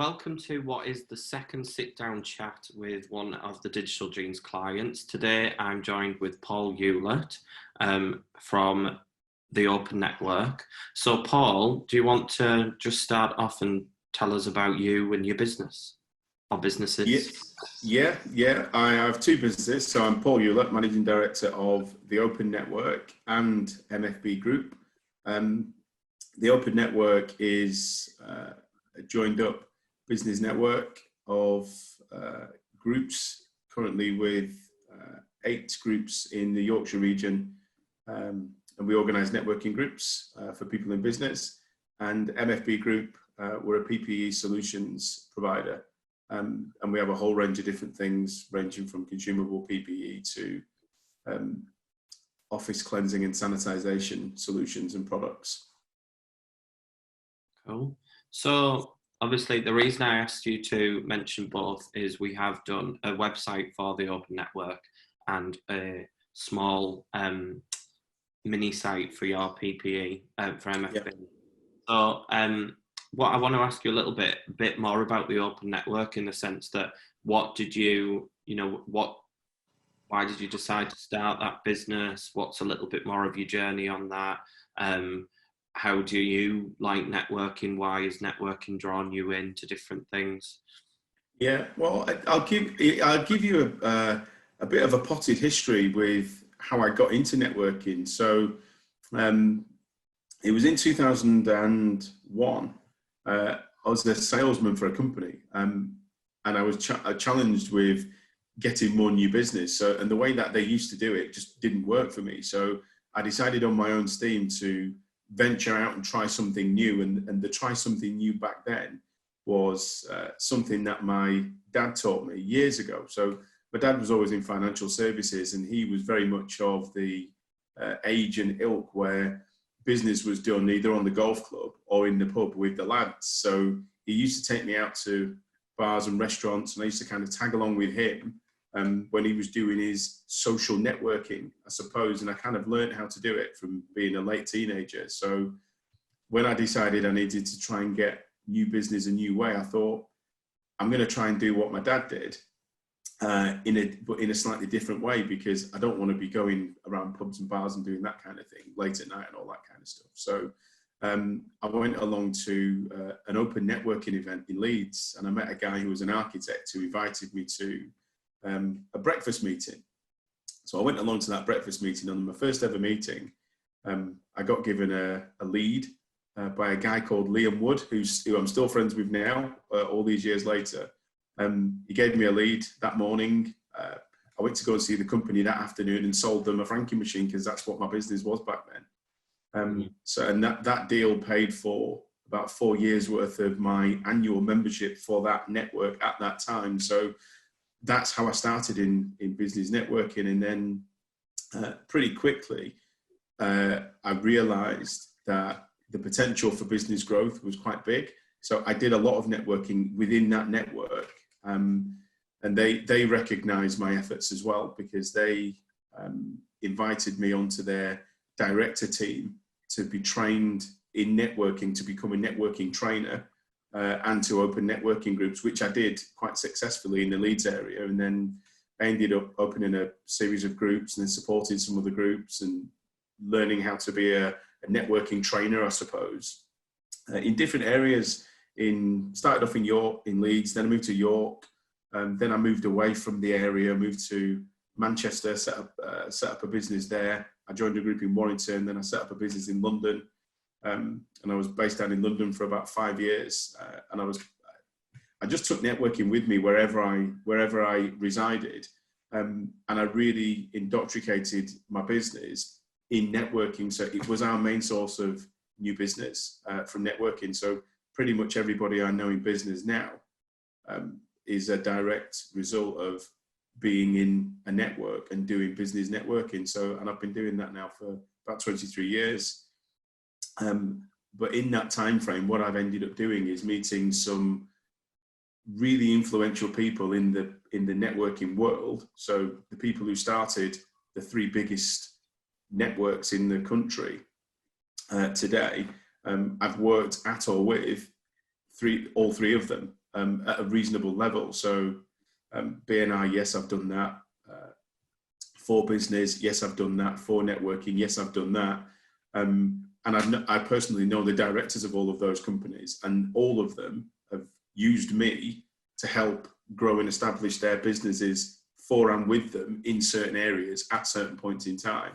welcome to what is the second sit-down chat with one of the Digital Genes clients. Today I'm joined with Paul Ulett from the Open Network. So Paul, do you want to just start off and tell us about you and your business or businesses? Yeah. I have two businesses. So I'm Paul Ulett, Managing Director of the Open Network and MFB Group. The Open Network is a joined up business network of groups, currently with 8 groups in the Yorkshire region. And we organise networking groups for people in business. And MFB Group, we're a PPE solutions provider. And we have a whole range of different things, ranging from consumable PPE to office cleansing and sanitisation solutions and products. Cool. So obviously the reason I asked you to mention both is we have done a website for the Open Network and a small mini site for your PPE for MFB. Yeah. So what I want to ask you a bit more about the Open Network, in the sense that why did you decide to start that business? What's a little bit more of your journey on that? How do you like networking? Why is networking drawn you into different things? Yeah, well, I'll give you a bit of a potted history with how I got into networking. So it was in 2001. I was a salesman for a company, and I was challenged with getting more new business. And the way that they used to do it just didn't work for me. So I decided on my own steam to venture out and try something new. And the try something new back then was something that my dad taught me years ago. So my dad was always in financial services, and he was very much of the age and ilk where business was done either on the golf club or in the pub with the lads. So he used to take me out to bars and restaurants, and I used to kind of tag along with him when he was doing his social networking, I suppose. And I kind of learned how to do it from being a late teenager. So when I decided I needed to try and get new business a new way, I thought, I'm going to try and do what my dad did, but in a slightly different way, because I don't want to be going around pubs and bars and doing that kind of thing late at night and all that kind of stuff. So I went along to an open networking event in Leeds, and I met a guy who was an architect who invited me to a breakfast meeting. So I went along to that breakfast meeting. On my first ever meeting, I got given a lead by a guy called Liam Wood, who I'm still friends with now, all these years later. He gave me a lead that morning. I went to go and see the company that afternoon and sold them a franking machine, because that's what my business was back then. And that deal paid for about 4 years worth of my annual membership for that network at that time. So that's how I started in business networking. And then pretty quickly, I realized that the potential for business growth was quite big. So I did a lot of networking within that network. And they recognized my efforts as well, because they invited me onto their director team to be trained in networking, to become a networking trainer, and to open networking groups, which I did quite successfully in the Leeds area. And then I ended up opening a series of groups and then supporting some other groups and learning how to be a networking trainer, I suppose, in different areas. Started off in Leeds, then I moved to York, then I moved away from the area, moved to Manchester, set up a business there. I joined a group in Warrington, then I set up a business in London, and I was based down in London for about 5 years. And I just took networking with me wherever I resided, and I really indoctrinated my business in networking. So it was our main source of new business from networking. So pretty much everybody I know in business now is a direct result of being in a network and doing business networking. And I've been doing that now for about 23 years. But in that time frame, what I've ended up doing is meeting some really influential people in the networking world. So the people who started the 3 biggest networks in the country today, I've worked at or with all three of them. at a reasonable level. So BNI, yes, I've done that. For business, yes, I've done that. For networking, yes, I've done that. And I personally know the directors of all of those companies, and all of them have used me to help grow and establish their businesses for and with them in certain areas at certain points in time.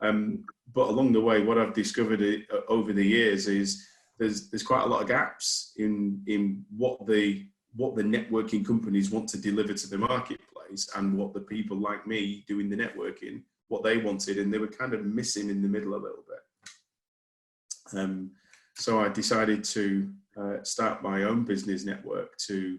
But along the way, what I've discovered over the years is there's quite a lot of gaps in what the networking companies want to deliver to the marketplace and what the people like me doing the networking, what they wanted, and they were kind of missing in the middle a little bit. So I decided to start my own business network to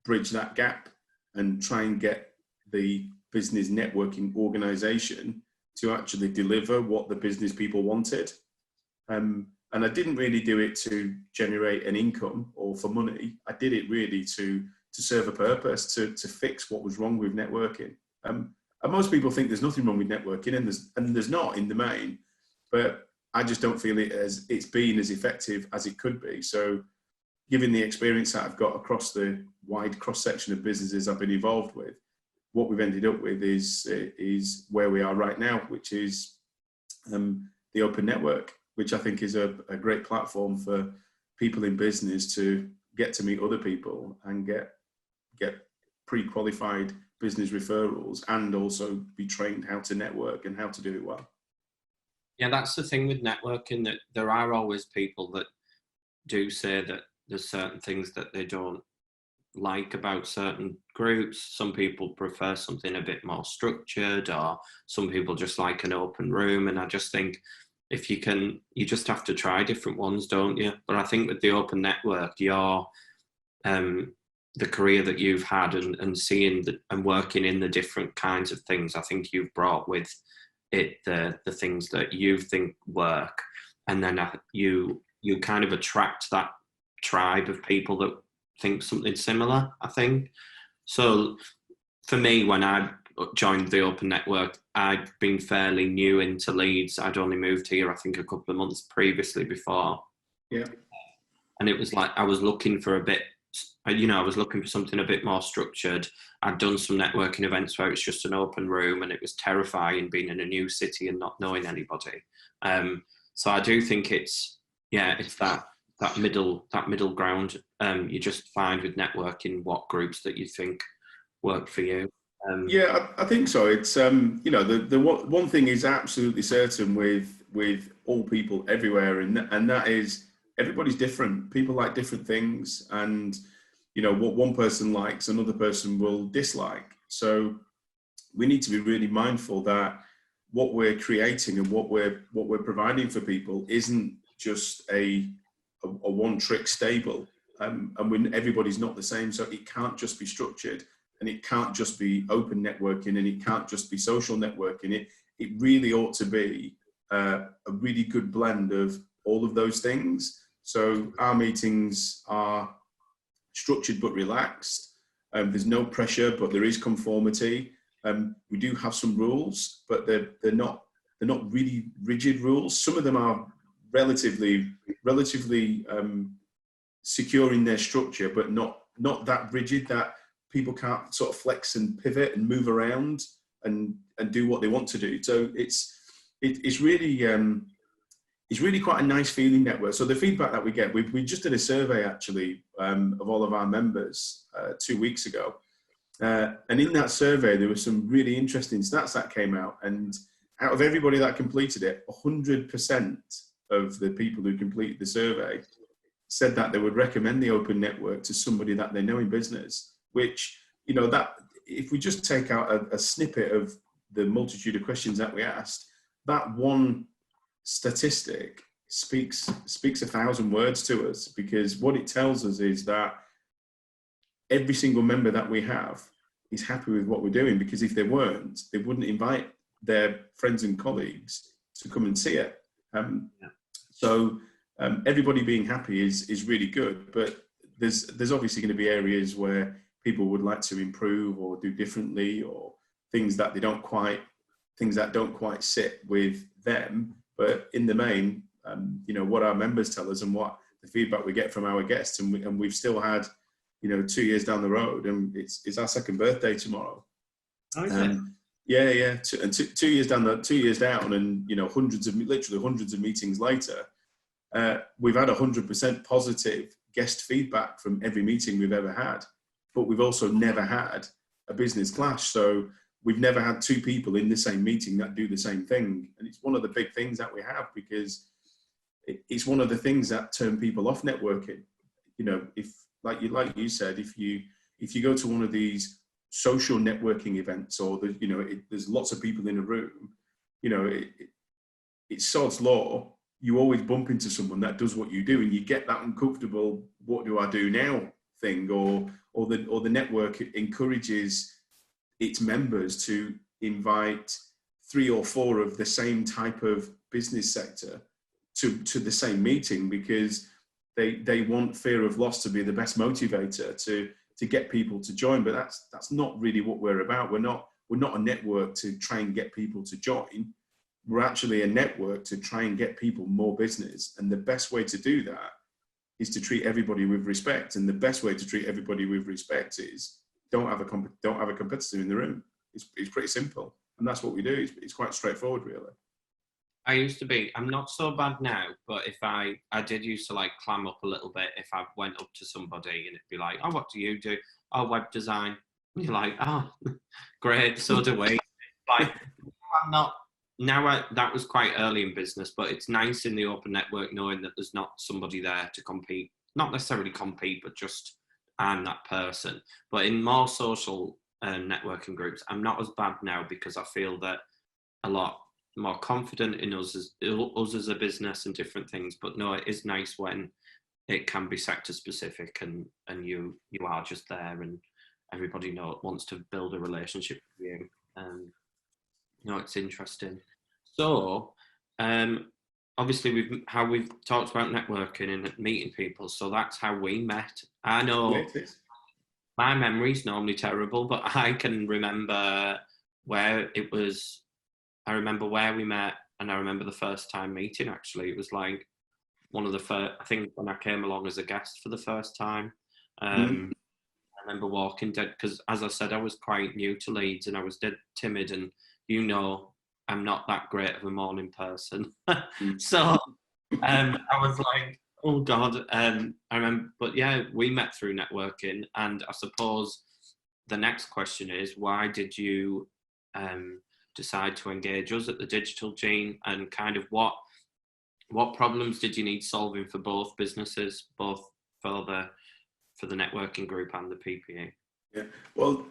bridge that gap and try and get the business networking organization to actually deliver what the business people wanted. And I didn't really do it to generate an income or for money. I did it really to serve a purpose, to fix what was wrong with networking. And most people think there's nothing wrong with networking, and there's not in the main, but I just don't feel it's been as effective as it could be. So given the experience that I've got across the wide cross-section of businesses I've been involved with, what we've ended up with is where we are right now, which is the Open Network, which I think is a great platform for people in business to get to meet other people and get pre-qualified business referrals and also be trained how to network and how to do it well. Yeah, that's the thing with networking, that there are always people that do say that there's certain things that they don't like about certain groups. Some people prefer something a bit more structured, or some people just like an open room. And I just think you just have to try different ones, don't you? But I think with the Open Network, your the career that you've had and seeing and working in the different kinds of things, I think you've brought with it the things that you think work, and then you kind of attract that tribe of people that think something similar, I think. So for me, when I joined the Open Network, I'd been fairly new into Leeds. I'd only moved here, I think, a couple of months previously before. Yeah. And it was like I was looking for something a bit more structured. I'd done some networking events where it's just an open room, and it was terrifying being in a new city and not knowing anybody. So I do think it's that middle ground. You just find with networking what groups that you think work for you. Yeah, I think so. It's the one thing is absolutely certain with all people everywhere, and that is everybody's different. People like different things, and what one person likes, another person will dislike. So we need to be really mindful that what we're creating and what we're providing for people isn't just a one-trick stable, and when everybody's not the same, so it can't just be structured, and it can't just be open networking, and it can't just be social networking. It really ought to be a really good blend of all of those things. So our meetings are structured but relaxed. There's no pressure, but there is conformity. We do have some rules, but they're not really rigid rules. Some of them are relatively secure in their structure, but not that rigid that people can't sort of flex and pivot and move around and do what they want to do. So it's really quite a nice feeling network. So the feedback that we get, we just did a survey actually of all of our members 2 weeks ago. And in that survey, there were some really interesting stats that came out. And out of everybody that completed it, 100% of the people who completed the survey said that they would recommend the Open Network to somebody that they know in business, which, that if we just take out a snippet of the multitude of questions that we asked, that one statistic speaks 1,000 words to us, because what it tells us is that every single member that we have is happy with what we're doing, because if they weren't, they wouldn't invite their friends and colleagues to come and see it. So everybody being happy is really good, but there's obviously going to be areas where people would like to improve or do differently, or things that don't quite sit with them. But in the main, what our members tell us and what the feedback we get from our guests, and we've still had 2 years down the road, and it's our second birthday tomorrow. Okay. Yeah. And 2 years down, and literally hundreds of meetings later, we've had 100% positive guest feedback from every meeting we've ever had, but we've also never had a business clash. So we've never had two people in the same meeting that do the same thing, and it's one of the big things that we have, because it's one of the things that turn people off networking. If like you said, if you go to one of these social networking events, or there's lots of people in a room, it's sod's law. You always bump into someone that does what you do, and you get that uncomfortable "what do I do now" thing, or the network encourages its members to invite 3 or 4 of the same type of business sector to the same meeting, because they want fear of loss to be the best motivator to get people to join. But that's not really what we're about. We're not a network to try and get people to join. We're actually a network to try and get people more business. And the best way to do that is to treat everybody with respect. And the best way to treat everybody with respect is don't have a competitor in the room. It's pretty simple. And that's what we do. It's quite straightforward, really. I'm not so bad now, but if I did used to clam up a little bit if I went up to somebody and it'd be like, "Oh, what do you do?" "Oh, web design." And you're like, "Oh, great, so do we." I'm not, that was quite early in business, but it's nice in the open network knowing that there's not somebody there to compete, not necessarily compete, but just I'm that person. But in more social networking groups, I'm not as bad now, because I feel that a lot more confident in us as a business and different things. But no, it is nice when it can be sector specific, and you are just there, and everybody wants to build a relationship with you. It's interesting. So obviously we've talked about networking and meeting people, so that's how we met. I know my memory's normally terrible, but I can remember where it was. I remember where we met, and I remember the first time meeting. Actually, it was one of the first, I think, when I came along as a guest for the first time. I remember walking dead, because as I said, I was quite new to Leeds and I was dead timid, and I'm not that great of a morning person. So I was like, oh God. I remember, but yeah, we met through networking. And I suppose the next question is, why did you decide to engage us at the Digital Gene, and kind of what problems did you need solving for both businesses, both for the networking group and the PPE? Yeah, well,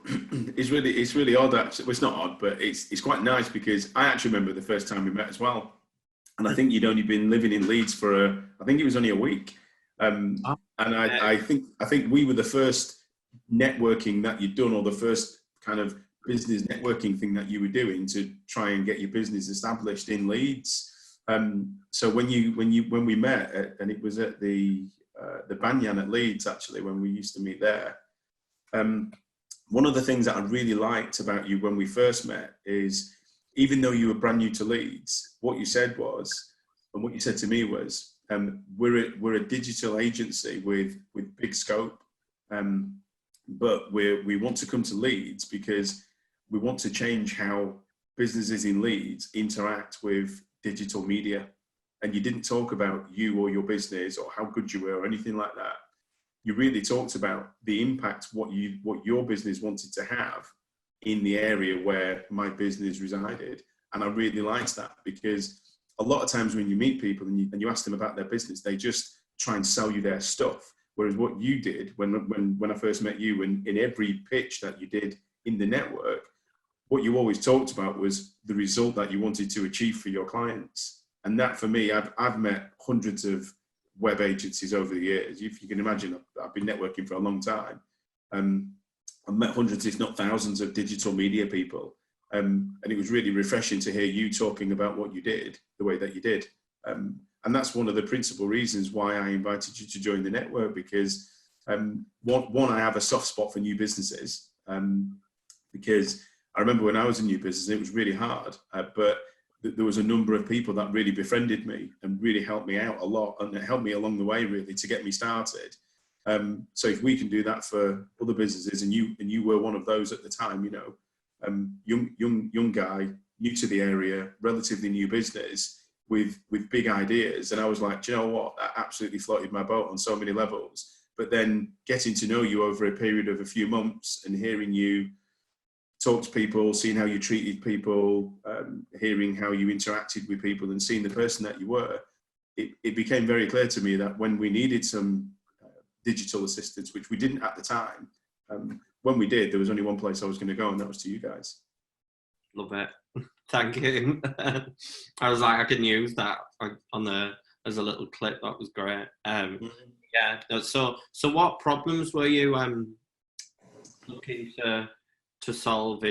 it's really odd, actually. Well, it's not odd, but it's quite nice, because I actually remember the first time we met as well, and I think you'd only been living in Leeds for I think it was only a week, and I think we were the first networking that you'd done, or the first kind of business networking thing that you were doing to try and get your business established in Leeds. So when we met, and it was at the Banyan at Leeds, actually, when we used to meet there. One of the things that I really liked about you when we first met is, even though you were brand new to Leeds, what you said to me was, we're a digital agency with big scope, but we want to come to Leeds because we want to change how businesses in Leeds interact with digital media. And you didn't talk about you or your business or how good you were or anything like that. You really talked about the impact what your business wanted to have in the area where my business resided. And I really liked that, because a lot of times when you meet people and you ask them about their business, they just try and sell you their stuff. Whereas what you did when I first met you, and in every pitch that you did in the network, what you always talked about was the result that you wanted to achieve for your clients. And that, for me, I've met hundreds of web agencies over the years. If you can imagine, I've been networking for a long time. I've met hundreds, if not thousands, of digital media people. And it was really refreshing to hear you talking about what you did, the way that you did. And that's one of the principal reasons why I invited you to join the network, because one, I have a soft spot for new businesses, because I remember when I was a new business, it was really hard, but there was a number of people that really befriended me and really helped me out a lot, and it helped me along the way, really, to get me started. So if we can do that for other businesses, and you were one of those at the time, young guy, new to the area, relatively new business with big ideas, and I was like, do you know what? That absolutely floated my boat on so many levels. But then getting to know you over a period of a few months and hearing you talk to people, seeing how you treated people, hearing how you interacted with people, and seeing the person that you were, it became very clear to me that when we needed some digital assistance, which we didn't at the time, when we did, there was only one place I was going to go, and that was to you guys. Love it. Thank you. I was like, I can use that as a little clip. That was great. Yeah. So what problems were you looking to solve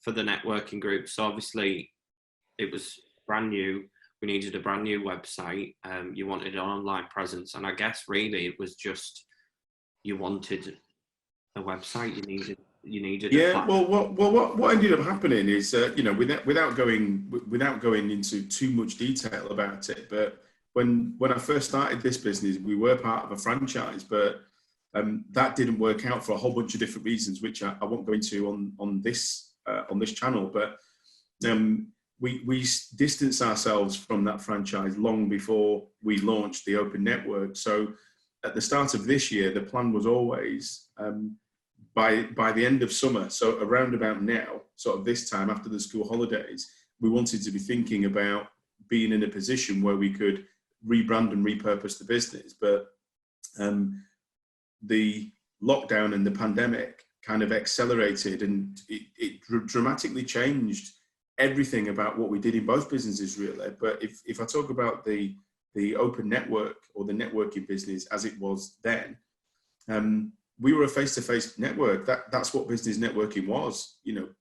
for the networking group? So obviously, it was brand new. We needed a brand new website. You wanted an online presence, and I guess really it was just you wanted a website. You needed. Yeah. Well, what ended up happening is, without going into too much detail about it, but when I first started this business, we were part of a franchise, but that didn't work out for a whole bunch of different reasons, which I won't go into on this channel. But we distanced ourselves from that franchise long before we launched the Open Network. So at the start of this year, the plan was always by the end of summer, so around about now, sort of this time after the school holidays, we wanted to be thinking about being in a position where we could rebrand and repurpose the business. But the lockdown and the pandemic kind of accelerated, and it dramatically changed everything about what we did in both businesses, really. But if I talk about the Open Network or the networking business as it was then, we were a face-to-face network. That's what business networking was.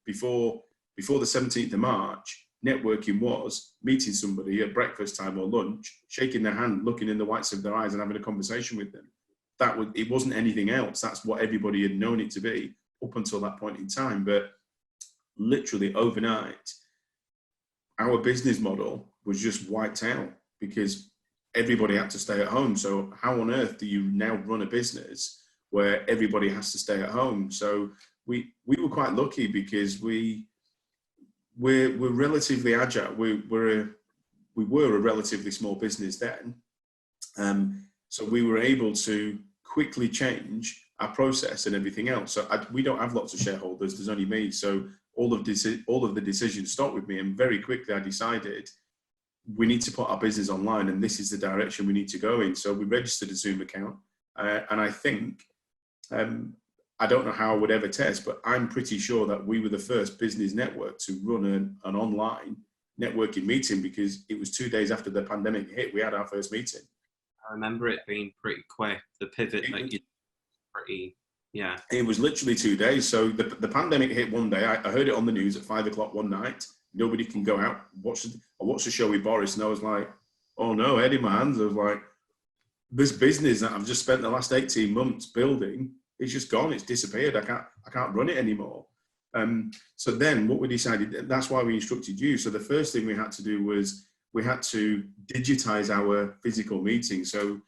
Before the 17th of March, networking was meeting somebody at breakfast time or lunch, shaking their hand, looking in the whites of their eyes and having a conversation with them. It wasn't anything else. That's what everybody had known it to be up until that point in time. But literally overnight, our business model was just wiped out because everybody had to stay at home. So how on earth do you now run a business where everybody has to stay at home? So we were quite lucky because we're relatively agile. We were a relatively small business then. So we were able to quickly change our process and everything else. So we don't have lots of shareholders. There's only me. So all of the decisions start with me. And very quickly I decided we need to put our business online, and this is the direction we need to go in. So we registered a Zoom account. And I think, I don't know how I would ever test, but I'm pretty sure that we were the first business network to run an online networking meeting, because it was 2 days after the pandemic hit, we had our first meeting. I remember it being pretty quick. The pivot yeah. It was literally 2 days. So the pandemic hit one day. I heard it on the news at 5 o'clock one night. Nobody can go out. I watched the show with Boris, and I was like, oh no, head in my hands. I was like, this business that I've just spent the last 18 months building, it's just gone. It's disappeared. I can't run it anymore. So then what we decided, that's why we instructed you. So the first thing we had to do was we had to digitize our physical meetings. So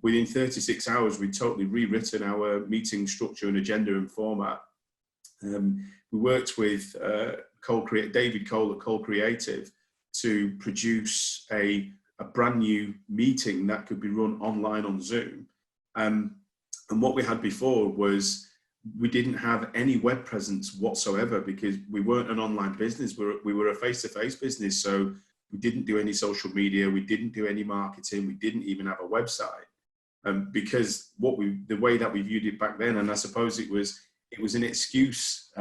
within 36 hours, we'd totally rewritten our meeting structure and agenda and format. We worked with David Cole at Cole Creative to produce a brand new meeting that could be run online on Zoom. And what we had before was we didn't have any web presence whatsoever, because we weren't an online business. We were a face-to-face business. So we didn't do any social media. We didn't do any marketing. We didn't even have a website. Because the way that we viewed it back then, and I suppose it was an excuse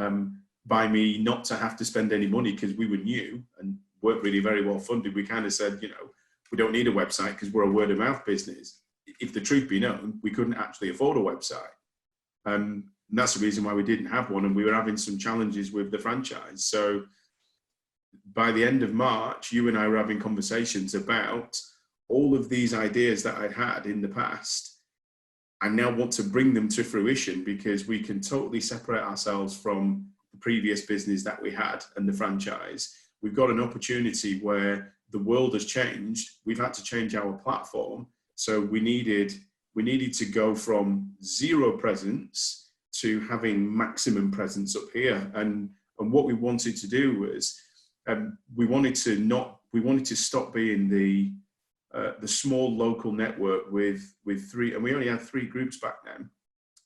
by me not to have to spend any money, because we were new and weren't really very well funded. We kind of said, we don't need a website because we're a word of mouth business. If the truth be known, we couldn't actually afford a website. And that's the reason why we didn't have one. And we were having some challenges with the franchise. So by the end of March, you and I were having conversations about all of these ideas that I'd had in the past. I now want to bring them to fruition, because we can totally separate ourselves from the previous business that we had and the franchise. We've got an opportunity where the world has changed. We've had to change our platform. So we needed we needed to go from zero presence to having maximum presence up here. And what we wanted to do was, we wanted to stop being the small local network with three, and we only had 3 groups back then,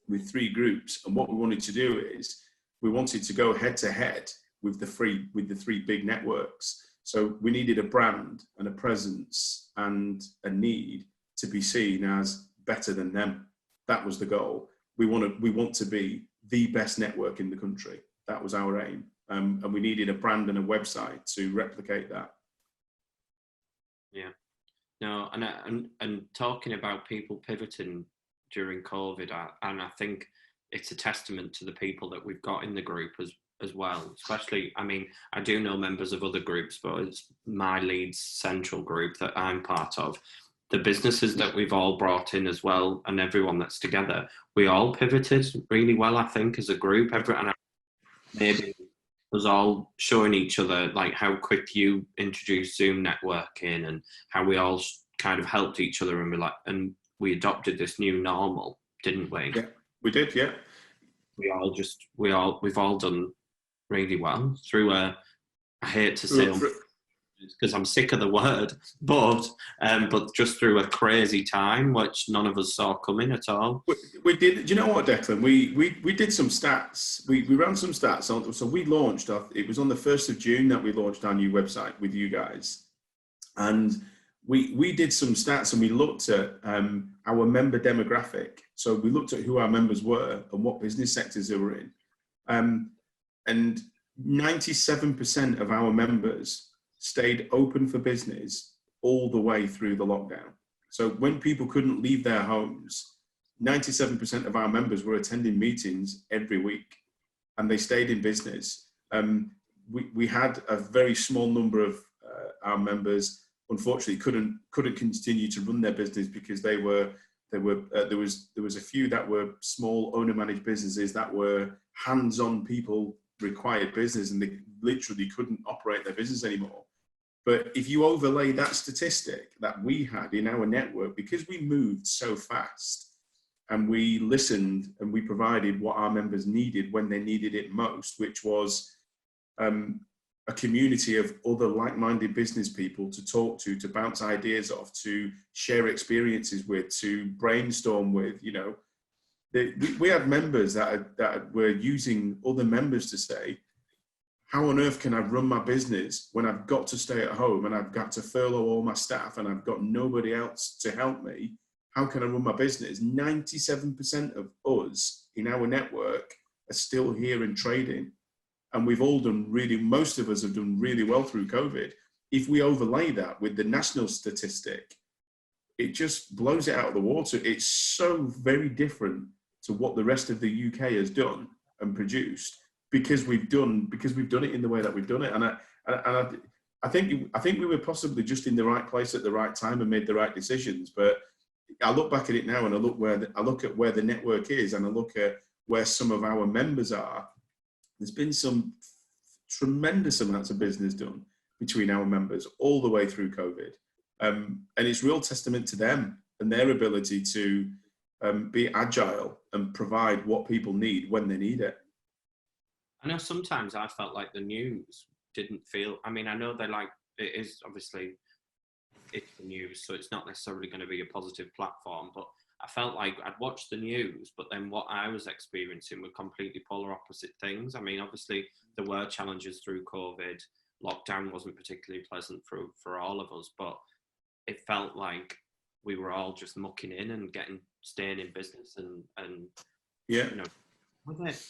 with 3 groups. And what we wanted to do is we wanted to go head to head with the 3 big networks. So we needed a brand and a presence and a need to be seen as better than them. That was the goal. We want to be the best network in the country. That was our aim. And we needed a brand and a website to replicate that. Yeah. No, and talking about people pivoting during COVID, and I think it's a testament to the people that we've got in the group as well. Especially, I mean, I do know members of other groups, but it's my Leeds central group that I'm part of. The businesses that we've all brought in as well, and everyone that's together, we all pivoted really well, I think, as a group. And maybe was all showing each other like how quick you introduced Zoom networking and how we all kind of helped each other, and we adopted this new normal, didn't we? Yeah, we did. Yeah, we've all done really well through I hate to say because I'm sick of the word, but just through a crazy time which none of us saw coming at all. We did. Do you know what, Declan? We did some stats. We ran some stats on. So we launched. It was on the 1st of June that we launched our new website with you guys, and we did some stats and we looked at our member demographic. So we looked at who our members were and what business sectors they were in, and 97% of our members stayed open for business all the way through the lockdown. So when people couldn't leave their homes, 97% of our members were attending meetings every week, and they stayed in business. We had a very small number of our members, unfortunately, couldn't continue to run their business because there was a few that were small owner-managed businesses that were hands-on people required business, and they literally couldn't operate their business anymore. But if you overlay that statistic that we had in our network, because we moved so fast and we listened and we provided what our members needed when they needed it most, which was a community of other like-minded business people to talk to bounce ideas off, to share experiences with, to brainstorm with. You know, we had members that were using other members to say, how on earth can I run my business when I've got to stay at home and I've got to furlough all my staff and I've got nobody else to help me? How can I run my business? 97% of us in our network are still here and trading. And we've all most of us have done really well through COVID. If we overlay that with the national statistic, it just blows it out of the water. It's so very different to what the rest of the UK has done and produced, because we've done it in the way that we've done it. And I think we were possibly just in the right place at the right time and made the right decisions. But I look back at it now and I look at where the network is, and I look at where some of our members are. There's been some tremendous amounts of business done between our members all the way through COVID. And it's real testament to them and their ability to be agile and provide what people need when they need it. I know sometimes I felt like the news didn't feel, I mean, I know it is obviously, it's the news, so it's not necessarily going to be a positive platform, but I felt like I'd watched the news, but then what I was experiencing were completely polar opposite things. I mean, obviously there were challenges through COVID. Lockdown wasn't particularly pleasant for all of us, but it felt like we were all just mucking in and staying in business and yeah, you know, with it.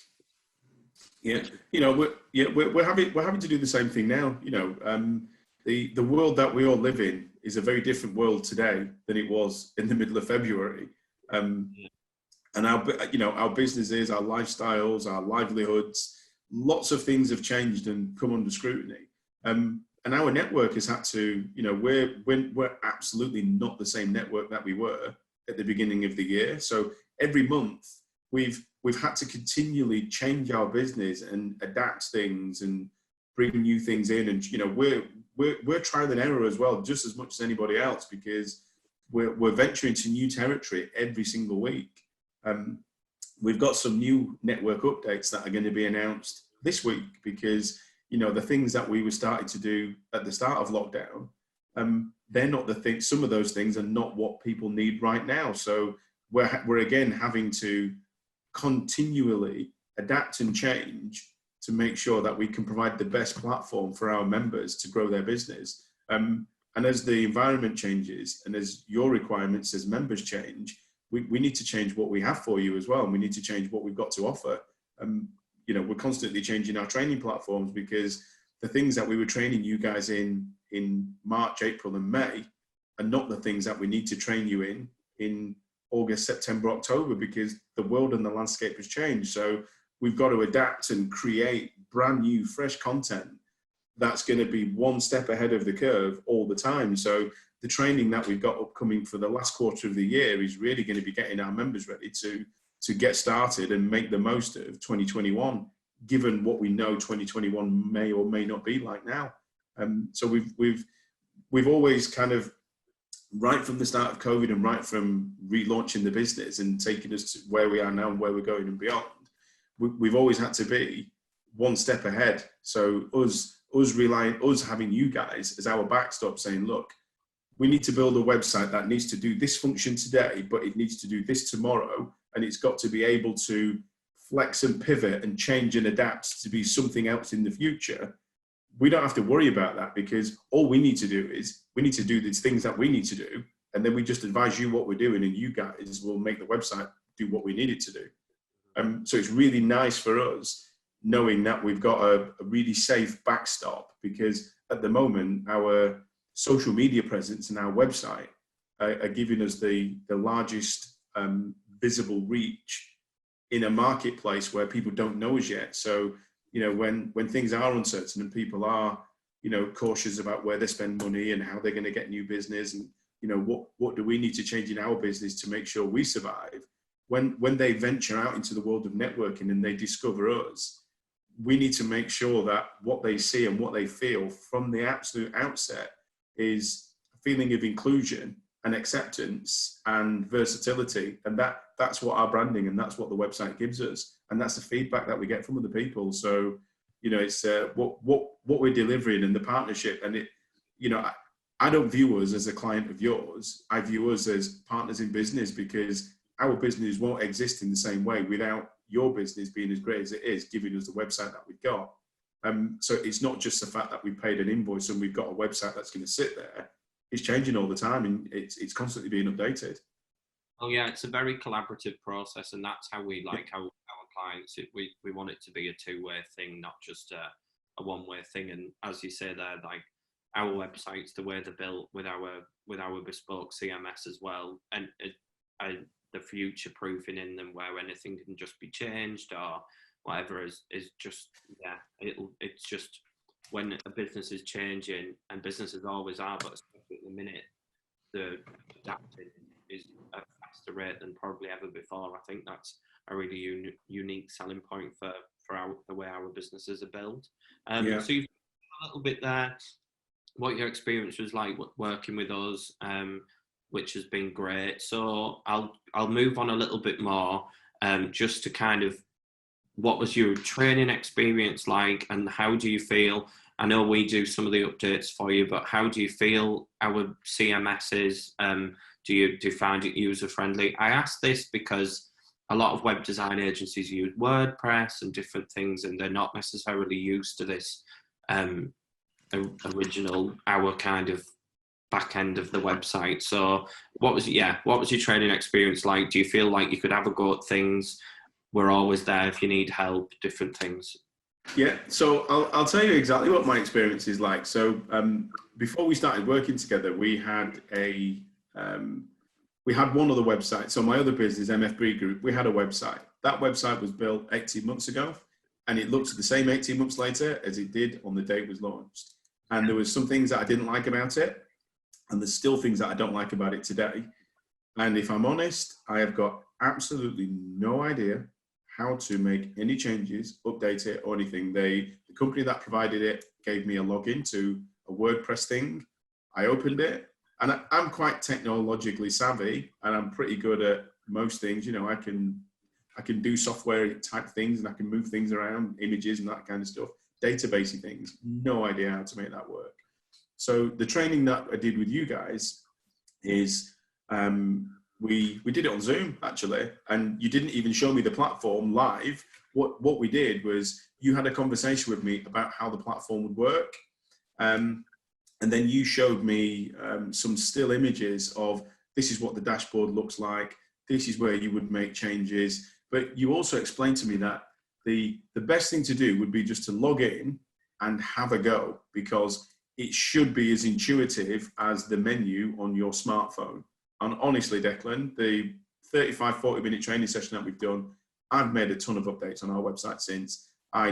Yeah, you know, we're having to do the same thing now. You know, the world that we all live in is a very different world today than it was in the middle of February. And our businesses, our lifestyles, our livelihoods, lots of things have changed and come under scrutiny. And our network has had to, you know, we're absolutely not the same network that we were at the beginning of the year. So every month we've had to continually change our business and adapt things and bring new things in. And, you know, we're trial and error as well, just as much as anybody else, because we're venturing to new territory every single week. We've got some new network updates that are going to be announced this week because, the things that we were starting to do at the start of lockdown, they're not the things, some of those things are not what people need right now. So we're again having to continually adapt and change to make sure that we can provide the best platform for our members to grow their business. And as the environment changes and as your requirements as members change, we need to change what we have for you as well. And we need to change what we've got to offer. We're constantly changing our training platforms because the things that we were training you guys in March, April and May are not the things that we need to train you in August, September, October, because the world and the landscape has changed. So we've got to adapt and create brand new, fresh content that's going to be one step ahead of the curve all the time. So the training that we've got upcoming for the last quarter of the year is really going to be getting our members ready to get started and make the most of 2021, given what we know 2021 may or may not be like now. So we've always kind of, right from the start of COVID and right from relaunching the business and taking us to where we are now and where we're going and beyond, we've always had to be one step ahead. So us having you guys as our backstop saying, look, we need to build a website that needs to do this function today, but it needs to do this tomorrow. And it's got to be able to flex and pivot and change and adapt to be something else in the future. We don't have to worry about that because all we need to do is we need to do these things that we need to do. And then we just advise you what we're doing and you guys will make the website do what we need it to do. So it's really nice for us knowing that we've got a really safe backstop, because at the moment, our social media presence and our website are giving us the largest visible reach in a marketplace where people don't know us yet. So, when things are uncertain and people are, cautious about where they spend money and how they're going to get new business and, what do we need to change in our business to make sure we survive? When they venture out into the world of networking and they discover us, we need to make sure that what they see and what they feel from the absolute outset is a feeling of inclusion and acceptance and versatility. And that's what our branding and that's what the website gives us. And that's the feedback that we get from other people. So, it's what we're delivering and the partnership. And I don't view us as a client of yours. I view us as partners in business, because our business won't exist in the same way without your business being as great as it is, giving us the website that we've got. So it's not just the fact that we paid an invoice and we've got a website that's going to sit there. It's changing all the time and it's constantly being updated. Oh yeah, it's a very collaborative process, and that's how we like our clients. We want it to be a two-way thing, not just a one-way thing. And as you say there, like our websites, the way they're built with our bespoke CMS as well, and the future proofing in them where anything can just be changed or whatever is just, it's just when a business is changing, and businesses always are, but especially at the minute, the adapting is at a faster rate than probably ever before. I think that's a really unique selling point for the way our businesses are built. So you've a little bit there, what your experience was like working with us, which has been great. So I'll move on a little bit more, just to kind of, what was your training experience like, and how do you feel? I know we do some of the updates for you, but how do you feel our CMS is? Do you find it user friendly? I ask this because a lot of web design agencies use WordPress and different things, and they're not necessarily used to this original, our kind of back end of the website. So what was your training experience like? Do you feel like you could have a go at things? We're always there if you need help, different things. Yeah, so I'll tell you exactly what my experience is like. So before we started working together, we had one other website. So my other business, MFB Group, we had a website. That website was built 18 months ago, and it looks the same 18 months later as it did on the day it was launched. And there was some things that I didn't like about it, and there's still things that I don't like about it today. And if I'm honest, I have got absolutely no idea how to make any changes, update it, or anything. The company that provided it gave me a login to a WordPress thing. I opened it, and I'm quite technologically savvy, and I'm pretty good at most things. You know, I can do software type things, and I can move things around, images and that kind of stuff, databasey things. No idea how to make that work. So the training that I did with you guys is we did it on Zoom actually, and you didn't even show me the platform live. What we did was you had a conversation with me about how the platform would work, and then you showed me some still images of this is what the dashboard looks like, this is where you would make changes. But you also explained to me that the best thing to do would be just to log in and have a go, because it should be as intuitive as the menu on your smartphone. And honestly, Declan, the 35-40 minute training session that we've done, I've made a ton of updates on our website since. I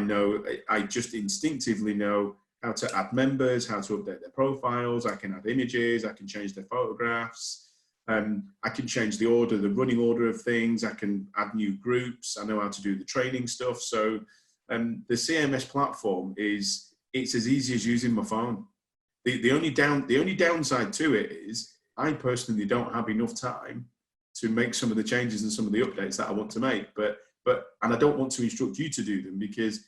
just instinctively know how to add members, how to update their profiles. I can add images, I can change their photographs. I can change the order, the running order of things. I can add new groups. I know how to do the training stuff. So the CMS platform it's as easy as using my phone. The only downside to it is I personally don't have enough time to make some of the changes and some of the updates that I want to make. And I don't want to instruct you to do them, because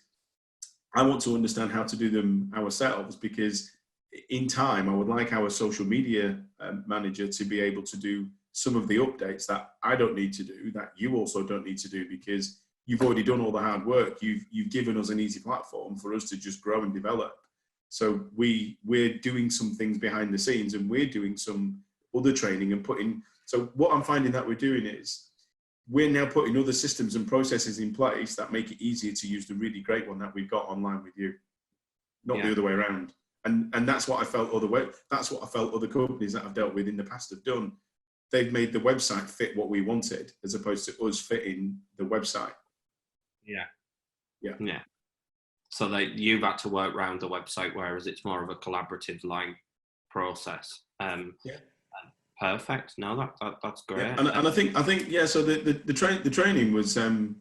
I want to understand how to do them ourselves, because in time, I would like our social media manager to be able to do some of the updates that I don't need to do, that you also don't need to do, because you've already done all the hard work. You've given us an easy platform for us to just grow and develop. So we're doing some things behind the scenes, and we're doing some other training and putting. So what I'm finding that we're doing is we're now putting other systems and processes in place that make it easier to use the really great one that we've got online with you, not the other way around. And that's what I felt that's what I felt other companies that I've dealt with in the past have done. They've made the website fit what we wanted, as opposed to us fitting the website. Yeah. So that you've had to work around the website, whereas it's more of a collaborative process. Perfect. No, that's great. Yeah. And I think yeah. So the training was that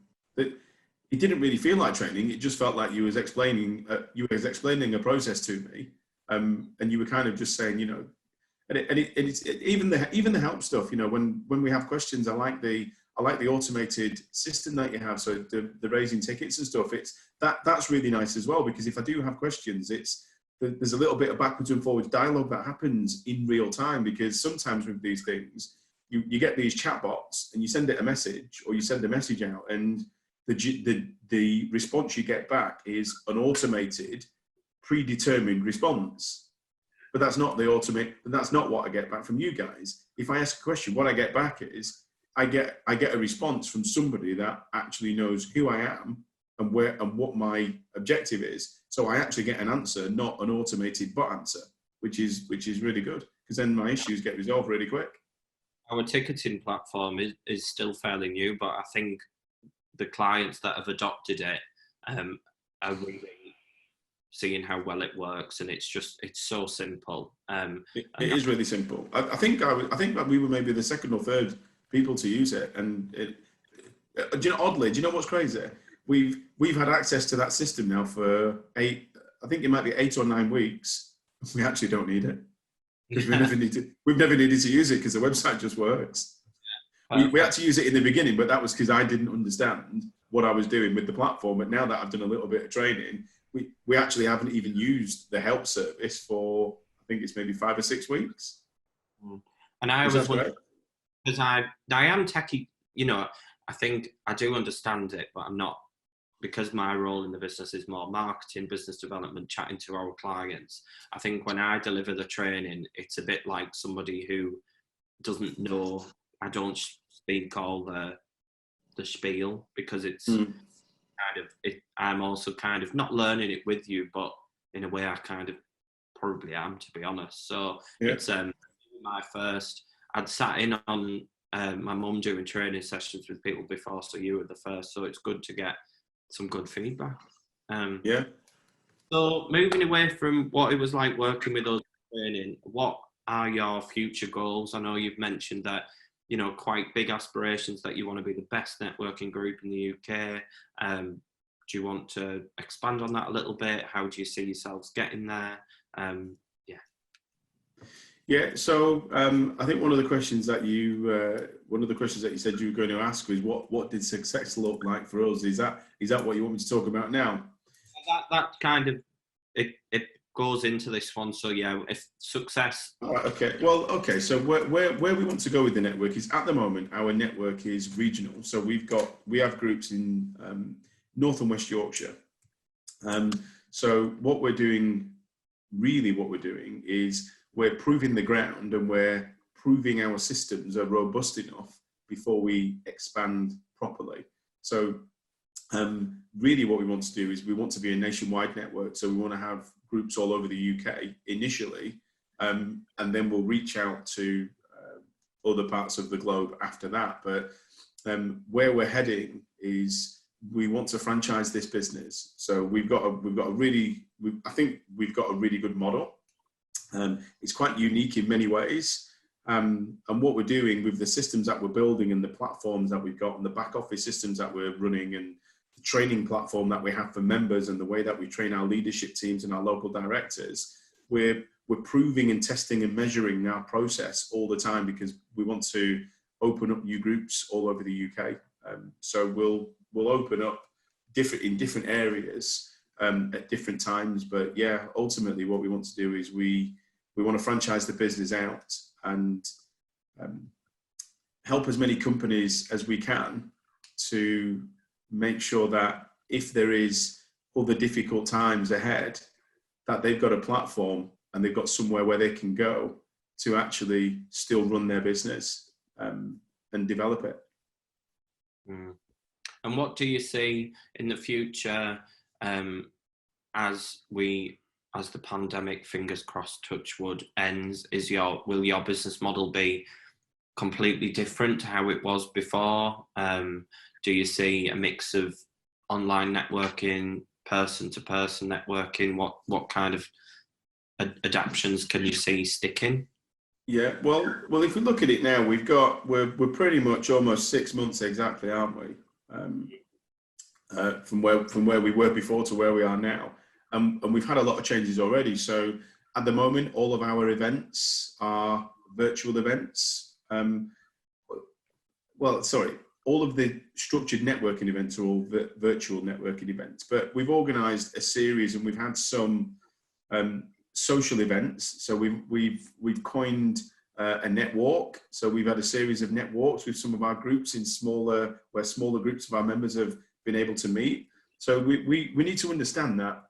it didn't really feel like training. It just felt like you was explaining a process to me, and you were kind of just saying, you know, and it's even the help stuff. You know, when we have questions, I like the automated system that you have. So the raising tickets and stuff. That's really nice as well, because if I do have questions, there's a little bit of backwards and forwards dialogue that happens in real time, because sometimes with these things, you get these chatbots and you send it a message, or you send a message out, and the response you get back is an automated, predetermined response. But that's not that's not what I get back from you guys. If I ask a question, what I get back is I get a response from somebody that actually knows who I am and where and what my objective is. So I actually get an answer, not an automated bot answer, which is really good, because then my issues get resolved really quick. Our ticketing platform is still fairly new, but I think the clients that have adopted it are really seeing how well it works, and it's so simple. It is really simple. I think that we were maybe the second or third people to use it, and do you know what's crazy? We've had access to that system now for 8 or 9 weeks. We actually don't need it, because we've never needed to use it, because the website just works. We had to use it in the beginning, but that was because I didn't understand what I was doing with the platform. But now that I've done a little bit of training, we actually haven't even used the help service for, I think it's maybe 5 or 6 weeks. And I was wondering, because I am techie, you know, I think I do understand it, but I'm not, because my role in the business is more marketing, business development, chatting to our clients. I think when I deliver the training, it's a bit like somebody who doesn't know. I don't speak all the spiel, because it's kind of I'm also kind of not learning it with you, but in a way I kind of probably am, to be honest. So it's my first. I'd sat in on my mum doing training sessions with people before, so you were the first. So it's good to get some good feedback. So moving away from what it was like working with us training, what are your future goals? I know you've mentioned that, you know, quite big aspirations, that you want to be the best networking group in the UK. Do you want to expand on that a little bit? How do you see yourselves getting there? Yeah, so I think one of the questions that you said you were going to ask was what did success look like for us? Is that what you want me to talk about now? That kind of it goes into this one. So yeah, if success. All right, okay. Well, okay. So where we want to go with the network is, at the moment our network is regional. So we have groups in North and West Yorkshire. So what we're doing is we're proving the ground, and we're proving our systems are robust enough before we expand properly. So really what we want to do is we want to be a nationwide network. So we want to have groups all over the UK initially, and then we'll reach out to other parts of the globe after that. But where we're heading is we want to franchise this business. So I think we've got a really good model. It's quite unique in many ways. And what we're doing with the systems that we're building and the platforms that we've got and the back office systems that we're running and the training platform that we have for members and the way that we train our leadership teams and our local directors, we're proving and testing and measuring our process all the time, because we want to open up new groups all over the UK. So we'll open up in different areas at different times. But yeah, ultimately what we want to do is we want to franchise the business out and help as many companies as we can to make sure that if there is other difficult times ahead, that they've got a platform and they've got somewhere where they can go to actually still run their business and develop it. Mm. And what do you see in the future as the pandemic, fingers crossed, touch wood, ends? Will your business model be completely different to how it was before? Do you see a mix of online networking, person-to-person networking? What kind of adaptations can you see sticking? Yeah, well, if we look at it now, we're pretty much almost 6 months exactly, aren't we? From where we were before to where we are now, and we've had a lot of changes already. So at the moment, all of our events are virtual events. All of the structured networking events are all virtual networking events. But we've organised a series, and we've had some social events. So we've coined a net walk. So we've had a series of net walks with some of our groups where smaller groups of our members have been able to meet. So we need to understand that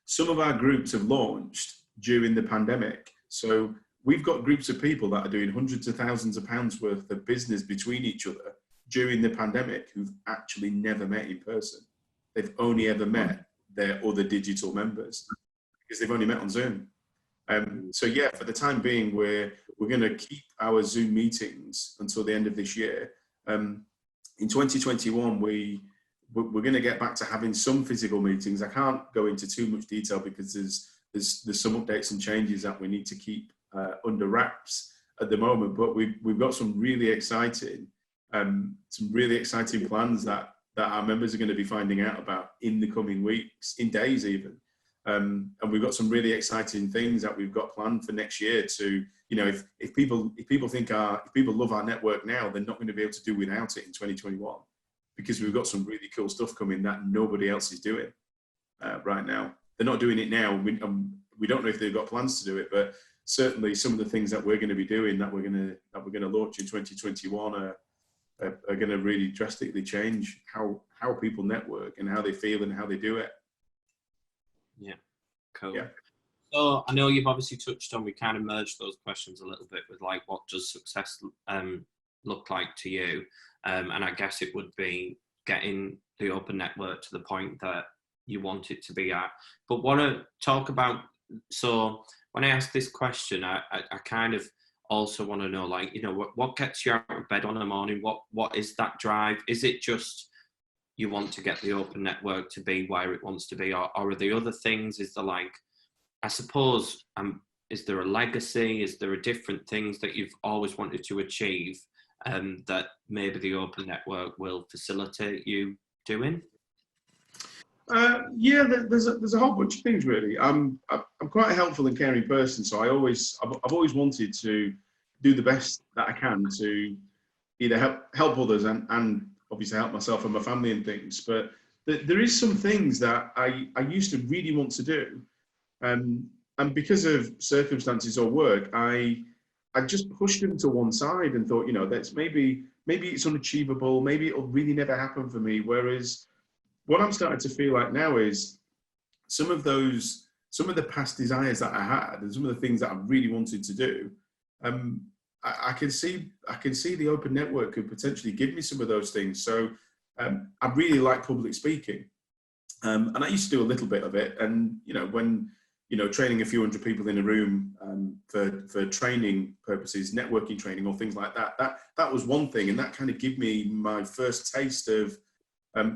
some of our groups have launched during the pandemic. So we've got groups of people that are doing hundreds of thousands of pounds worth of business between each other during the pandemic who've actually never met in person. They've only ever met their other digital members because they've only met on Zoom. So yeah, for the time being, we're going to keep our Zoom meetings until the end of this year. In 2021, we're going to get back to having some physical meetings. I can't go into too much detail because there's some updates and changes that we need to keep under wraps at the moment. But we've got some really exciting plans that our members are going to be finding out about in the coming weeks, in days even. And we've got some really exciting things that we've got planned for next year to, if people love our network now, they're not going to be able to do without it in 2021, because we've got some really cool stuff coming that nobody else is doing right now. They're not doing it now. We don't know if they've got plans to do it, but certainly some of the things that we're going to be doing that we're going to launch in 2021 are going to really drastically change how people network and how they feel and how they do it. Yeah, cool. Yeah. So I know you've obviously touched on, we kind of merged those questions a little bit with like, what does success look like to you? And I guess it would be getting the open network to the point that you want it to be at. But want to talk about, so when I ask this question, I kind of also want to know, like, what gets you out of bed on a morning? What is that drive? Is it just you want to get the open network to be where it wants to be, or are there other things? Is there, like, I suppose, is there a legacy? Is there a different things that you've always wanted to achieve that maybe the open network will facilitate you doing? Yeah, there's a whole bunch of things really. I'm quite a helpful and caring person, so I've always wanted to do the best that I can to either help others and obviously help myself and my family and things. But there is some things that I used to really want to do, and because of circumstances or work, I just pushed them to one side and thought, that's maybe it's unachievable, maybe it'll really never happen for me. Whereas what I'm starting to feel like now is some of the past desires that I had and some of the things that I really wanted to do, I can see the open network could potentially give me some of those things. So I really like public speaking, and I used to do a little bit of it. And when training a few hundred people in a room for training purposes, networking training or things like that, that was one thing, and that kind of gave me my first taste of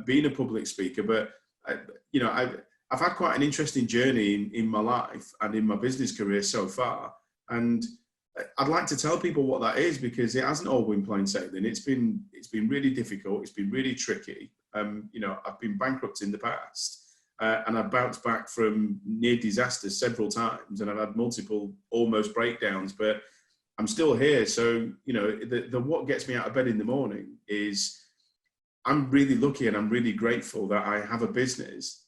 being a public speaker. But I've had quite an interesting journey in my life and in my business career so far, and I'd like to tell people what that is, because it hasn't all been plain sailing. It's been really difficult. It's been really tricky. I've been bankrupt in the past, and I've bounced back from near disasters several times, and I've had multiple almost breakdowns, but I'm still here. So the what gets me out of bed in the morning is I'm really lucky and I'm really grateful that I have a business,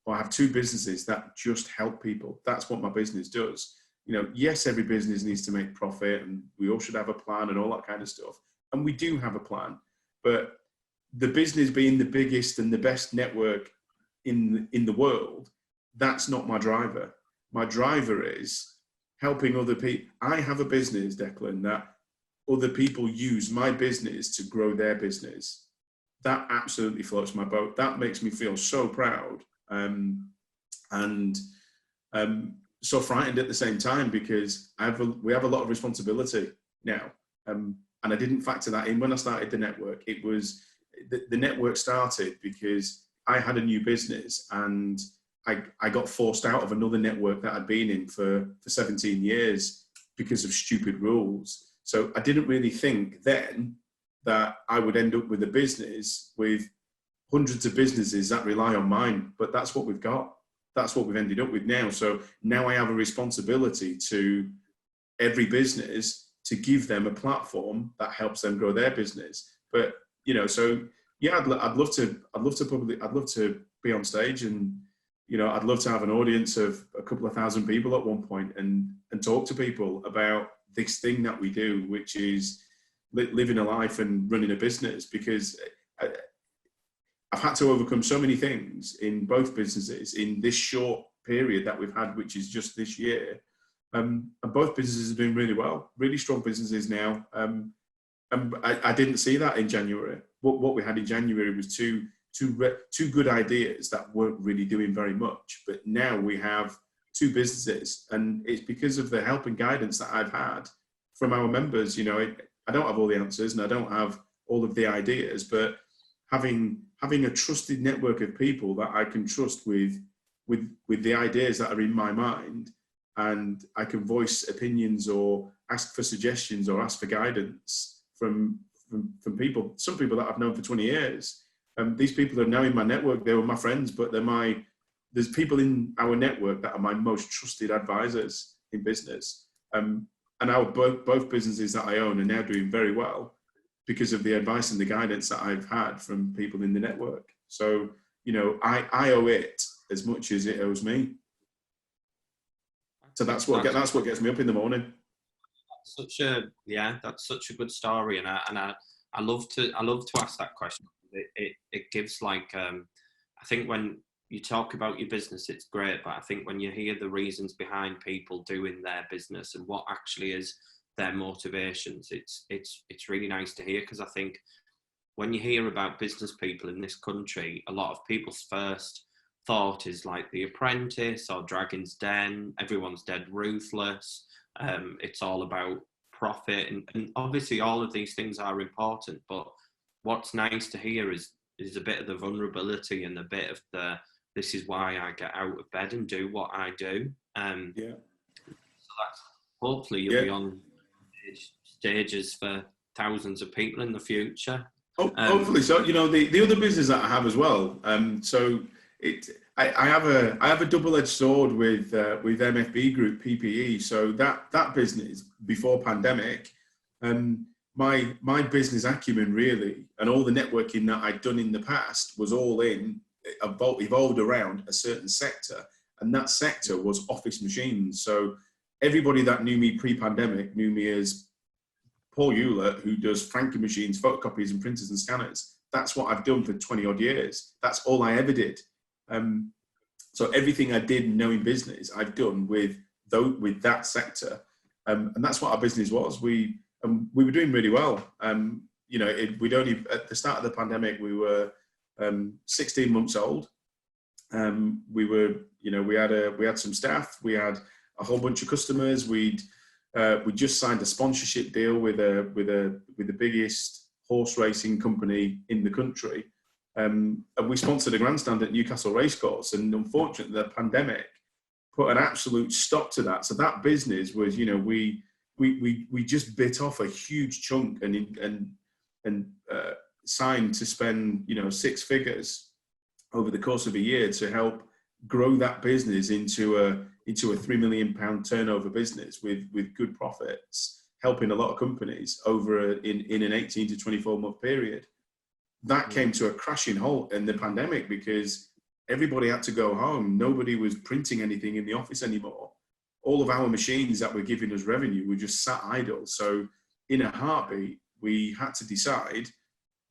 or I have two businesses that just help people. That's what my business does. Yes, every business needs to make profit and we all should have a plan and all that kind of stuff. And we do have a plan, but the business being the biggest and the best network in the world, that's not my driver. My driver is helping other people. I have a business, Declan, that other people use my business to grow their business. That absolutely floats my boat. That makes me feel so proud. And so frightened at the same time, because we have a lot of responsibility now. And I didn't factor that in when I started the network. It was the network started because I had a new business and I got forced out of another network that I'd been in for 17 years because of stupid rules. So I didn't really think then that I would end up with a business with hundreds of businesses that rely on mine, but that's what we've got. That's what we've ended up with now. So now I have a responsibility to every business to give them a platform that helps them grow their business. But so yeah, I'd love to be on stage, and I'd love to have an audience of a couple of thousand people at one point and talk to people about this thing that we do, which is living a life and running a business, because I've had to overcome so many things in both businesses in this short period that we've had, which is just this year. And both businesses are doing really well, really strong businesses now. And I didn't see that in January. What we had in January was two good ideas that weren't really doing very much. But now we have two businesses, and it's because of the help and guidance that I've had from our members. I don't have all the answers and I don't have all of the ideas, but having a trusted network of people that I can trust with the ideas that are in my mind, and I can voice opinions or ask for suggestions or ask for guidance from people, some people that I've known for 20 years. These people are now in my network. They were my friends, but there's people in our network that are my most trusted advisors in business. And both businesses that I own are now doing very well because of the advice and the guidance that I've had from people in the network. So, I owe it as much as it owes me. So that's what gets me up in the morning. That's such a good story, and I love to ask that question. It gives I think when you talk about your business, it's great, but I think when you hear the reasons behind people doing their business and what actually is their motivations, it's really nice to hear, because I think when you hear about business people in this country, a lot of people's first thought is like The Apprentice or Dragon's Den. Everyone's dead ruthless. It's all about profit, and obviously all of these things are important, but what's nice to hear is a bit of the vulnerability and a bit of this is why I get out of bed and do what I do. So that's, hopefully you'll be on stages for thousands of people in the future. Hopefully. So the other business that I have as well, so I have a double-edged sword with MFB Group PPE. So that business before pandemic, my business acumen really, and all the networking that I'd done in the past was all evolved around a certain sector, and that sector was office machines. So everybody that knew me pre-pandemic knew me as Paul Ulett, who does franking machines, photocopiers and printers and scanners. That's what I've done for 20 odd years. That's all I ever did. So everything I did knowing business, I've done with that sector. And that's what our business was. We were doing really well. We'd only, at the start of the pandemic, we were 16 months old. We had some staff, we had a whole bunch of customers. We just signed a sponsorship deal with the biggest horse racing company in the country. And we sponsored a grandstand at Newcastle Racecourse, and unfortunately the pandemic put an absolute stop to that. So that business was, we just bit off a huge chunk and signed to spend, 6 figures over the course of a year to help grow that business into a £3 million turnover business with good profits, helping a lot of companies over in an 18 to 24 month period. That came to a crashing halt in the pandemic because everybody had to go home. Nobody was printing anything in the office anymore. All of our machines that were giving us revenue were just sat idle. So in a heartbeat, we had to decide,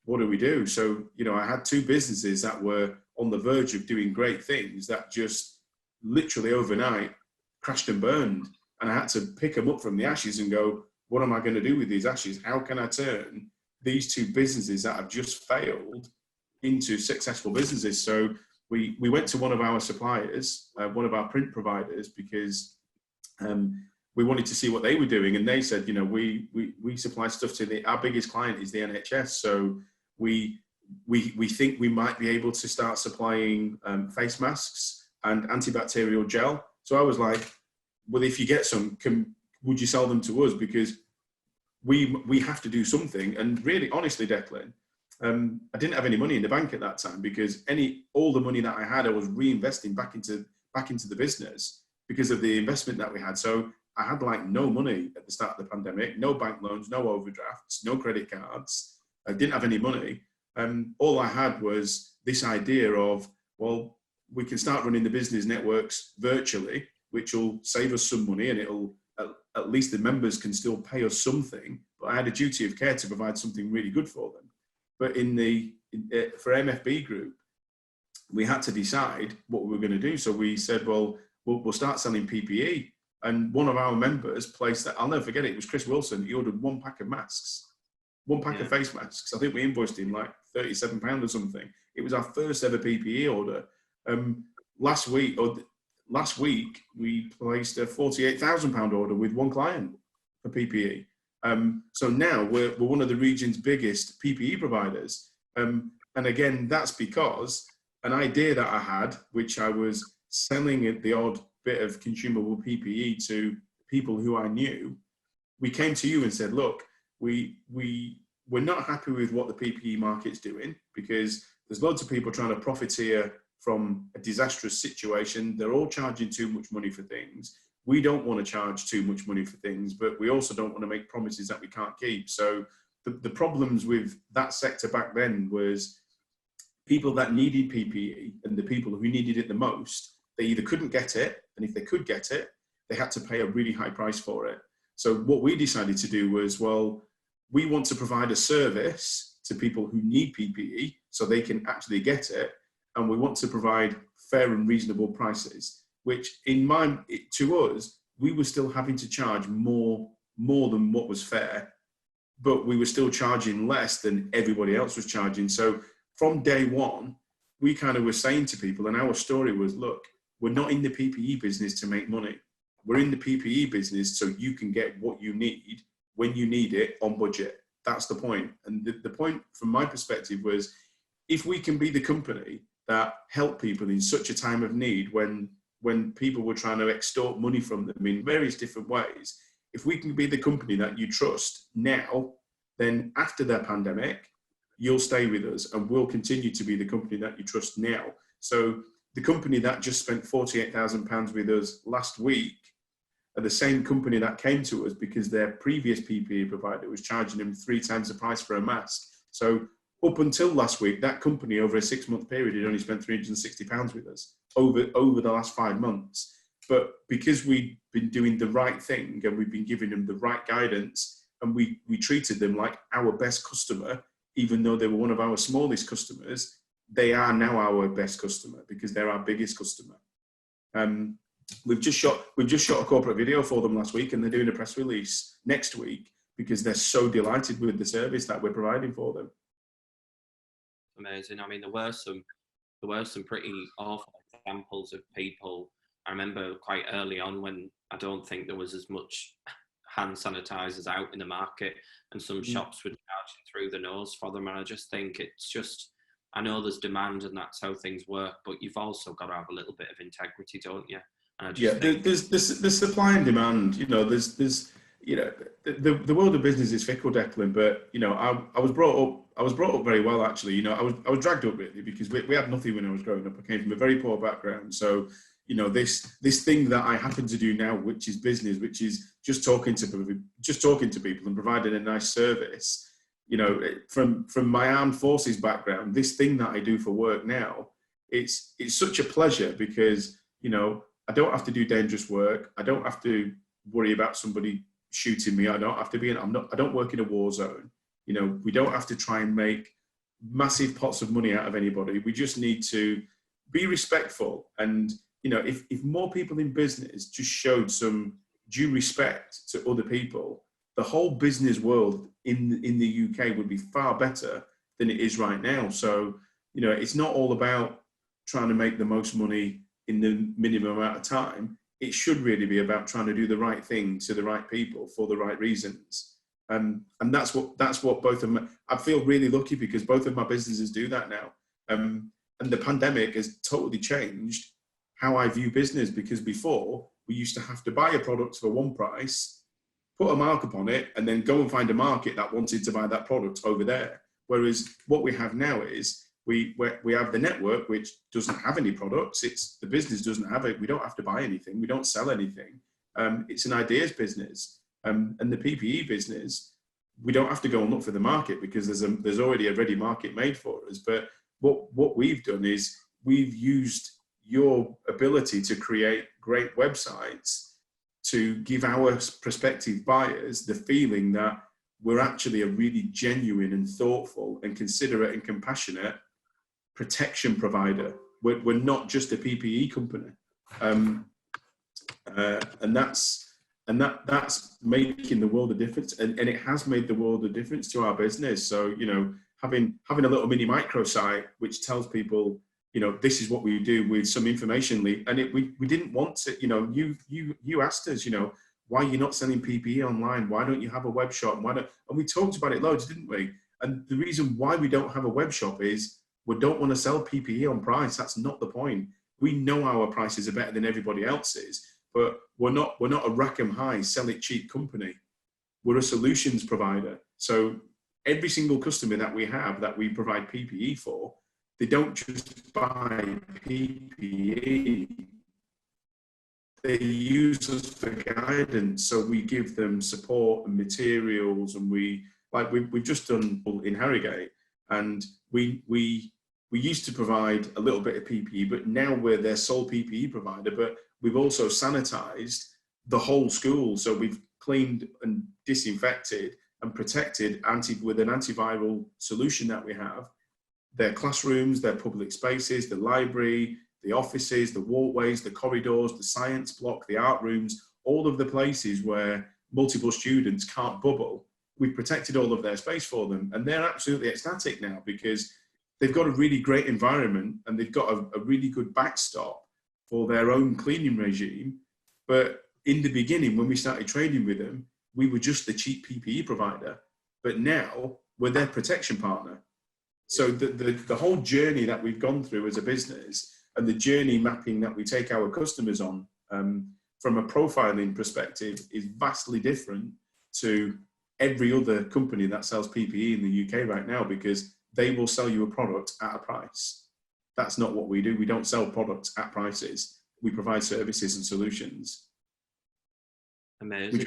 what do we do? So, I had 2 businesses that were on the verge of doing great things that just literally overnight crashed and burned. And I had to pick them up from the ashes and go, what am I going to do with these ashes? How can I turn these 2 businesses that have just failed into successful businesses? So we went to one of our suppliers, one of our print providers, because we wanted to see what they were doing. And they said, we supply stuff to our biggest client is the NHS. So we think we might be able to start supplying face masks and antibacterial gel. So I was like, well, if you get some, would you sell them to us? Because we have to do something. And really, honestly, Declan, I didn't have any money in the bank at that time because all the money that I had, I was reinvesting back into the business because of the investment that we had. So I had no money at the start of the pandemic, no bank loans, no overdrafts, no credit cards. I didn't have any money. All I had was this idea of, well, we can start running the business networks virtually, which will save us some money, and it'll at least the members can still pay us something. But I had a duty of care to provide something really good for them. But for MFB Group, we had to decide what we were going to do. So we said, well, we'll start selling PPE. And one of our members placed that, I'll never forget it, it was Chris Wilson. He ordered 1 pack of masks, 1 pack of face masks. I think we invoiced him £37 or something. It was our first ever PPE order. Last week, we placed a £48,000 order with 1 client for PPE. So now we're one of the region's biggest PPE providers. And again, that's because an idea that I had, which I was selling the odd bit of consumable PPE to people who I knew, we came to you and said, look, we're not happy with what the PPE market's doing because there's loads of people trying to profiteer from a disastrous situation. They're all charging too much money for things. We don't want to charge too much money for things, but we also don't want to make promises that we can't keep. So the problems with that sector back then was people that needed PPE and the people who needed it the most, they either couldn't get it, and if they could get it, they had to pay a really high price for it. So what we decided to do was, well, we want to provide a service to people who need PPE so they can actually get it, and we want to provide fair and reasonable prices, which to us, we were still having to charge more than what was fair, but we were still charging less than everybody else was charging. So from day one, we kind of were saying to people, and our story was, look, we're not in the PPE business to make money. We're in the PPE business so you can get what you need when you need it on budget. That's the point. And the point from my perspective was, if we can be the company that help people in such a time of need when people were trying to extort money from them in various different ways, if we can be the company that you trust now, then after the pandemic, you'll stay with us and we'll continue to be the company that you trust now. So the company that just spent £48,000 with us last week are the same company that came to us because their previous PPE provider was charging them 3 times the price for a mask. So up until last week, that company over a 6-month period had only spent £360 with us over the last 5 months. But because we've been doing the right thing and we've been giving them the right guidance, and we treated them like our best customer, even though they were one of our smallest customers, they are now our best customer because they're our biggest customer. We've just shot a corporate video for them last week, and they're doing a press release next week because they're so delighted with the service that we're providing for them. Amazing. I mean, there were some pretty awful examples of people. I remember quite early on when I don't think there was as much hand sanitizers out in the market, and some shops were charging through the nose for them. And I just think it's just, I know there's demand and that's how things work, but you've also got to have a little bit of integrity, don't you? And I just think there's supply and demand. You know, there's you know, the world of business is fickle, Declan. But you know, I was brought up very well, actually. You know, I was dragged up really because we had nothing when I was growing up. I came from a very poor background, so you know, this thing that I happen to do now, which is business, which is just talking to people and providing a nice service. You know, from my armed forces background, this thing that I do for work now, it's such a pleasure because, you know, I don't have to do dangerous work. I don't have to worry about somebody shooting me. I don't work in a war zone. You know, we don't have to try and make massive pots of money out of anybody. We just need to be respectful. And, you know, if more people in business just showed some due respect to other people, the whole business world in the UK would be far better than it is right now. So, you know, it's not all about trying to make the most money in the minimum amount of time. It should really be about trying to do the right thing to the right people for the right reasons. And that's what both of my, I feel really lucky because both of my businesses do that now. And the pandemic has totally changed how I view business, because before we used to have to buy a product for one price, put a markup on it, and then go and find a market that wanted to buy that product over there. Whereas what we have now is we have the network, which doesn't have any products. It's the business doesn't have it. We don't have to buy anything. We don't sell anything. It's an ideas business. And the PPE business, we don't have to go and look for the market because there's already a ready market made for us. But what we've done is we've used your ability to create great websites to give our prospective buyers the feeling that we're actually a really genuine and thoughtful and considerate and compassionate protection provider. We're not just a PPE company, and that's making the world a difference, and it has made the world a difference to our business. So, you know, having a little mini microsite which tells people, you know, this is what we do with some information lead, and we didn't want to, you know, you asked us, you know, why are you not selling PPE online? Why don't you have a web shop? And we talked about it loads, didn't we? And the reason why we don't have a web shop is we don't want to sell PPE on price. That's not the point. We know our prices are better than everybody else's, but we're not a rack 'em high, sell it cheap company. We're a solutions provider. So every single customer that we have that we provide PPE for, they don't just buy PPE. They use us for guidance. So we give them support and materials, and we've just done in Harrogate, and we used to provide a little bit of PPE, but now we're their sole PPE provider. But we've also sanitized the whole school. So we've cleaned and disinfected and protected with an antiviral solution that we have their classrooms, their public spaces, the library, the offices, the walkways, the corridors, the science block, the art rooms, all of the places where multiple students can't bubble. We've protected all of their space for them, and they're absolutely ecstatic now because they've got a really great environment and they've got a really good backstop for their own cleaning regime. But in the beginning, when we started trading with them, we were just the cheap PPE provider, but now we're their protection partner. So the whole journey that we've gone through as a business, and the journey mapping that we take our customers on from a profiling perspective, is vastly different to every other company that sells PPE in the UK right now, because they will sell you a product at a price. that's not what we do. We don't sell products at prices. We provide services and solutions. Amazing.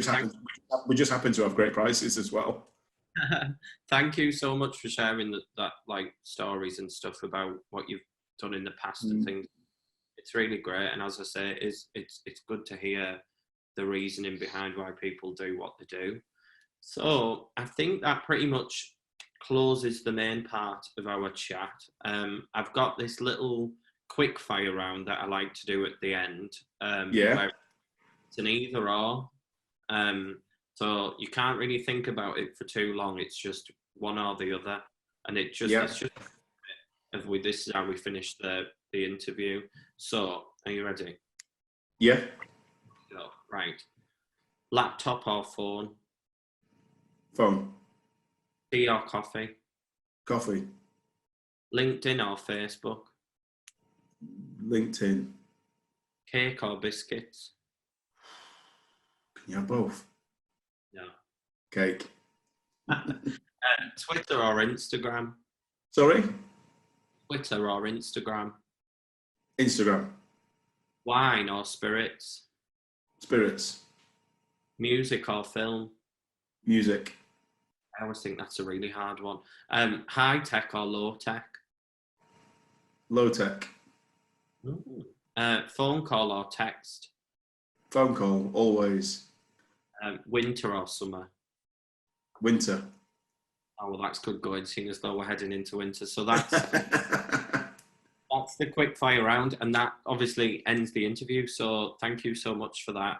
We just happen to have great prices as well. Thank you so much for sharing that like stories and stuff about what you've done in the past and things. It's really great, and as I say, it's good to hear the reasoning behind why people do what they do. So I think that pretty much closes the main part of our chat. I've got this little quick fire round that I like to do at the end. Where it's an either or. So you can't really think about it for too long. It's just one or the other, and it's just this is how we finish the interview. So are you ready? Yeah. So, right. Laptop or phone? Phone. Tea or coffee? Coffee. LinkedIn or Facebook? LinkedIn. Cake or biscuits? Can you have both? No. Cake. Twitter or Instagram? Sorry? Twitter or Instagram? Instagram. Wine or spirits? Spirits. Music or film? Music. I always think that's a really hard one. High tech or low tech? Low tech. Phone call or text? Phone call, always. Winter or summer? Winter. Oh, well, that's good going, seeing as though we're heading into winter. So that's the quick fire round, and that obviously ends the interview. So thank you so much for that.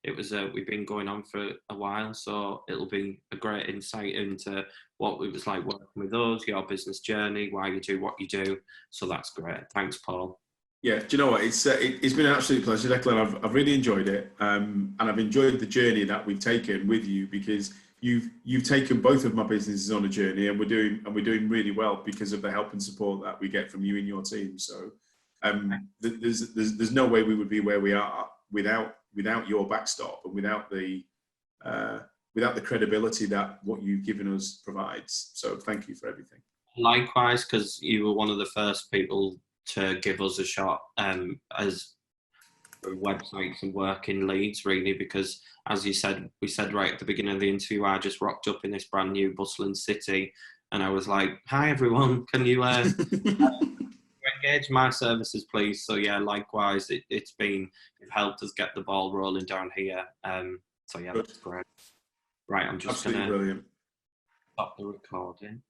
It was we've been going on for a while, so it'll be a great insight into what it was like working with us, your business journey, why you do what you do. So that's great. Thanks, Paul. Yeah, do you know what? It's been an absolute pleasure, Declan. I've really enjoyed it, and I've enjoyed the journey that we've taken with you, because you've taken both of my businesses on a journey, and we're doing really well because of the help and support that we get from you and your team. So there's no way we would be where we are without your backstop and without the credibility that what you've given us provides. So thank you for everything. Likewise, because you were one of the first people to give us a shot as websites and work in Leeds, really, because as you said, we said right at the beginning of the interview, I just rocked up in this brand new bustling city, and I was like, hi everyone, can you engage my services please? So yeah, likewise, you've helped us get the ball rolling down here. So yeah, that's great. Right, I'm just gonna brilliant. stop the recording.